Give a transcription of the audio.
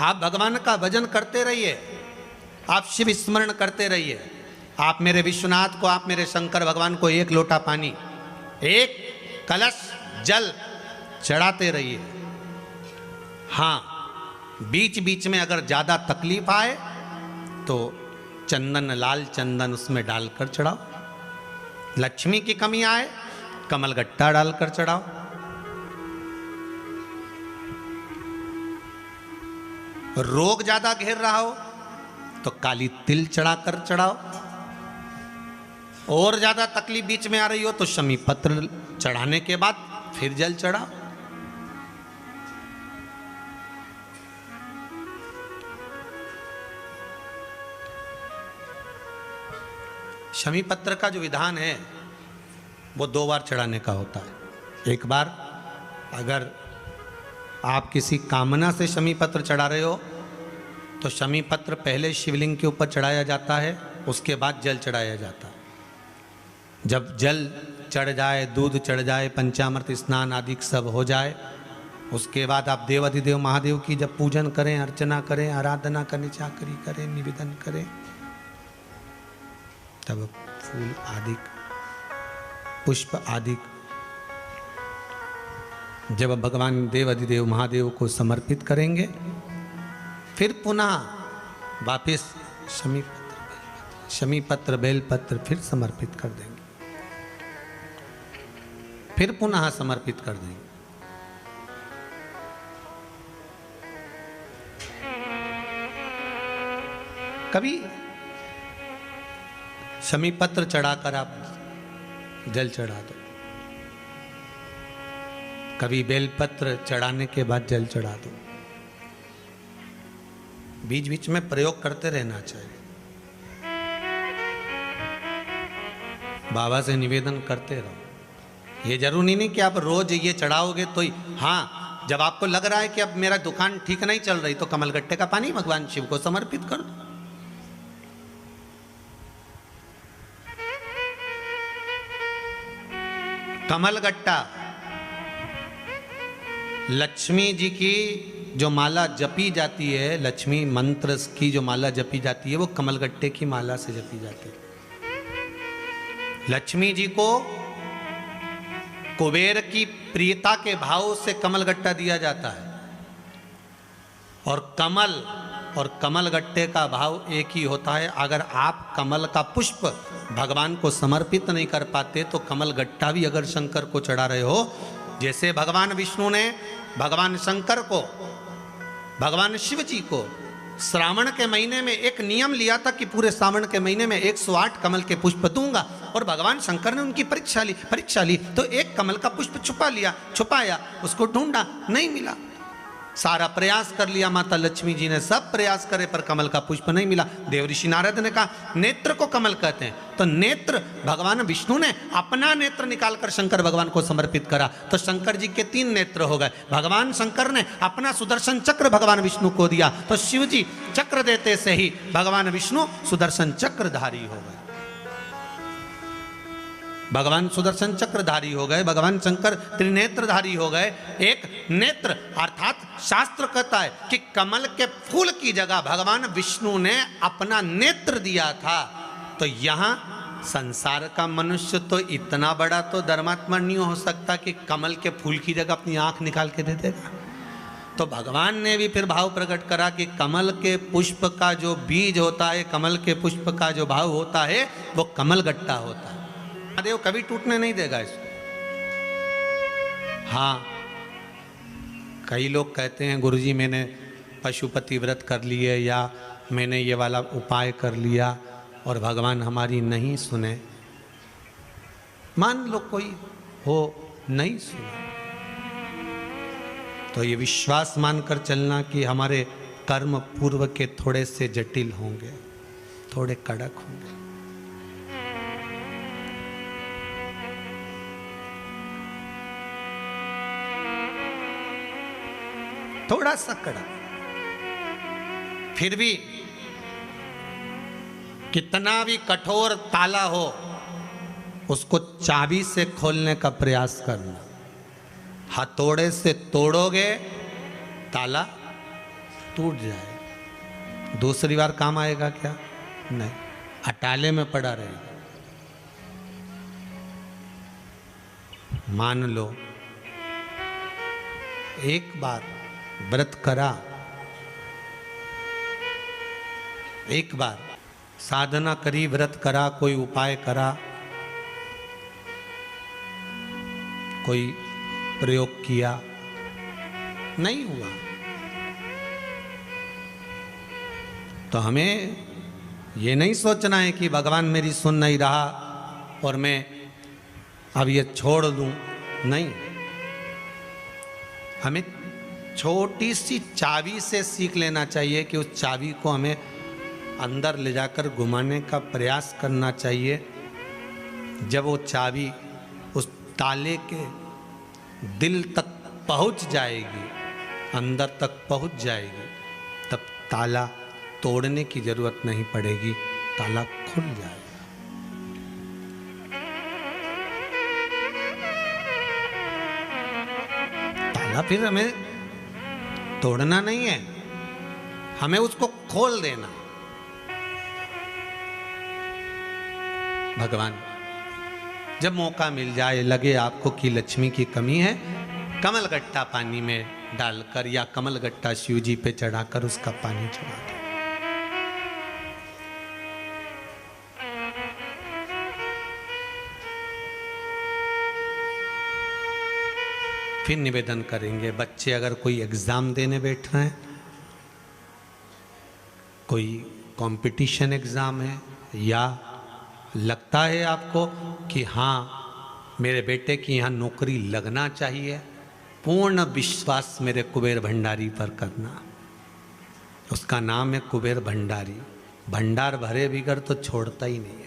आप भगवान का भजन करते रहिए, आप शिव स्मरण करते रहिए। आप मेरे विश्वनाथ को, आप मेरे शंकर भगवान को एक लोटा पानी, एक कलश जल चढ़ाते रहिए। हाँ, बीच बीच में अगर ज़्यादा तकलीफ आए तो चंदन, लाल चंदन उसमें डालकर चढ़ाओ। लक्ष्मी की कमी आए, कमलगट्टा डालकर चढ़ाओ। रोग ज्यादा घेर रहा हो तो काली तिल चढ़ाकर चढ़ाओ। और ज्यादा तकलीफ बीच में आ रही हो तो शमी पत्र चढ़ाने के बाद फिर जल चढ़ाओ। शमी पत्र का जो विधान है वो 2 बार चढ़ाने का होता है। एक बार अगर आप किसी कामना से शमी पत्र चढ़ा रहे हो तो शमी पत्र पहले शिवलिंग के ऊपर चढ़ाया जाता है, उसके बाद जल चढ़ाया जाता है। जब जल चढ़ जाए, दूध चढ़ जाए, पंचामृत स्नान आदि सब हो जाए, उसके बाद आप देवाधिदेव महादेव की जब पूजन करें, अर्चना करें, आराधना करें, चाकरी करें, निवेदन करें, तब फूल आदि, पुष्प आदि जब भगवान देवाधिदेव महादेव को समर्पित करेंगे, फिर पुनः वापस शमी पत्र बेलपत्र फिर समर्पित कर देंगे, फिर पुनः समर्पित कर देंगे। कभी शमी पत्र चढ़ाकर आप जल चढ़ा दो, कभी बेलपत्र चढ़ाने के बाद जल चढ़ा दो। बीच बीच में प्रयोग करते रहना चाहिए। बाबा से निवेदन करते रहो। ये जरूरी नहीं कि आप रोज ये चढ़ाओगे तो ही। हाँ, जब आपको लग रहा है कि अब मेरा दुकान ठीक नहीं चल रही तो कमलगट्टे का पानी भगवान शिव को समर्पित कर दो। कमलगट्टा लक्ष्मी जी की जो माला जपी जाती है, लक्ष्मी मंत्र की जो माला जपी जाती है, वो कमलगट्टे की माला से जपी जाती है। लक्ष्मी जी को कुबेर की प्रियता के भाव से कमलगट्टा दिया जाता है, और कमल और कमलगट्टे का भाव एक ही होता है। अगर आप कमल का पुष्प भगवान को समर्पित नहीं कर पाते तो कमलगट्टा भी अगर शंकर को चढ़ा रहे हो, जैसे भगवान विष्णु ने भगवान शंकर को, भगवान शिव जी को श्रावण के महीने में एक नियम लिया था कि पूरे श्रावण के महीने में 108 कमल के पुष्प दूंगा, और भगवान शंकर ने उनकी परीक्षा ली तो एक कमल का पुष्प छुपाया, उसको ढूंढा, नहीं मिला। सारा प्रयास कर लिया, माता लक्ष्मी जी ने सब प्रयास करे पर कमल का पुष्प नहीं मिला। देव ऋषि नारद ने कहा नेत्र को कमल कहते हैं, तो नेत्र भगवान विष्णु ने अपना नेत्र निकालकर शंकर भगवान को समर्पित करा, तो शंकर जी के 3 नेत्र हो गए। भगवान शंकर ने अपना सुदर्शन चक्र भगवान विष्णु को दिया, तो शिव जी चक्र देते से ही भगवान विष्णु सुदर्शन चक्रधारी हो गए। भगवान सुदर्शन चक्रधारी हो गए, भगवान शंकर त्रिनेत्रधारी हो गए। एक नेत्र अर्थात शास्त्र कहता है कि कमल के फूल की जगह भगवान विष्णु ने अपना नेत्र दिया था। तो यहाँ संसार का मनुष्य तो इतना बड़ा तो धर्मात्मा नहीं हो सकता कि कमल के फूल की जगह अपनी आंख निकाल के दे देगा। तो भगवान ने भी फिर भाव प्रकट करा कि कमल के पुष्प का जो बीज होता है, कमल के पुष्प का जो भाव होता है, वो कमलगट्टा होता है। महादेव कभी टूटने नहीं देगा इसको। हाँ, कई लोग कहते हैं गुरुजी मैंने पशुपति व्रत कर लिए या मैंने ये वाला उपाय कर लिया और भगवान हमारी नहीं सुने। मान लो कोई हो नहीं सुना, तो ये विश्वास मानकर चलना कि हमारे कर्म पूर्व के थोड़े से जटिल होंगे, थोड़े कड़क होंगे। थोड़ा सा कड़ा, फिर भी कितना भी कठोर ताला हो उसको चाबी से खोलने का प्रयास करना। हथौड़े से तोड़ोगे ताला टूट जाएगा, दूसरी बार काम आएगा क्या? नहीं, अटाले में पड़ा रहेगा। मान लो एक बार व्रत करा, एक बार साधना करी, व्रत करा, कोई उपाय करा, कोई प्रयोग किया, नहीं हुआ, तो हमें ये नहीं सोचना है कि भगवान मेरी सुन नहीं रहा और मैं अब ये छोड़ दूं। नहीं, हमें छोटी सी चाबी से सीख लेना चाहिए कि उस चाबी को हमें अंदर ले जाकर घुमाने का प्रयास करना चाहिए। जब वो चाबी उस ताले के दिल तक पहुंच जाएगी, अंदर तक पहुंच जाएगी, तब ताला तोड़ने की जरूरत नहीं पड़ेगी, ताला खुल जाएगा। ताला फिर हमें तोड़ना नहीं है, हमें उसको खोल देना। भगवान जब मौका मिल जाए, लगे आपको कि लक्ष्मी की कमी है, कमलगट्टा पानी में डालकर या कमलगट्टा शिव जी पे चढ़ाकर उसका पानी चढ़ा दो। फिर निवेदन करेंगे, बच्चे अगर कोई एग्जाम देने बैठ रहे हैं, कोई कंपटीशन एग्जाम है, या लगता है आपको कि हाँ मेरे बेटे की यहाँ नौकरी लगना चाहिए, पूर्ण विश्वास मेरे कुबेर भंडारी पर करना। उसका नाम है कुबेर भंडारी, भंडार भरे बिगर तो छोड़ता ही नहीं।